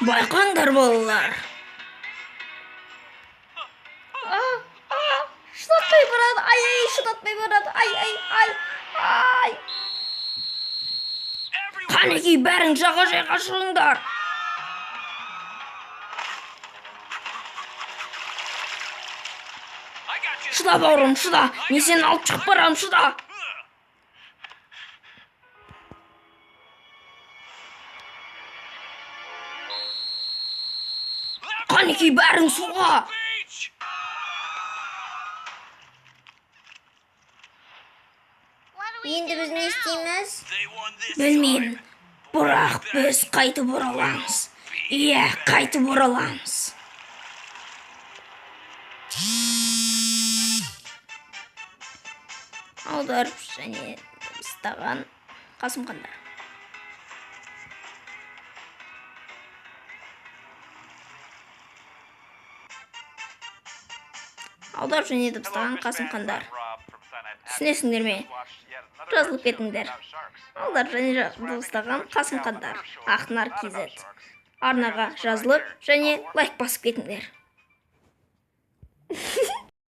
Байқаңдар балалар. Шыдатпай барады. Ай, шыдатпай барады. Ай. Қанекей, бәрің жағажайға шығыңдар. Шыда бауырым, шыда. Мен сені алып шығып барам, шыда. Қанекей, бәрің суға. Енді біз не істейміз? Білмеймін, бірақ біз қайтып ораламыз. Иә, қайтып ораламыз. Аударып және дыбыстаған Қасымхандар. Аударып және дыбыстаған Қасымхандар. Түсінесіңдер ме? Жазылып кетіңдер. Аударып және дыбыстаған Қасымхандар. Ақнар KZ. Арнаға жазылып және лайк басып кетіңдер.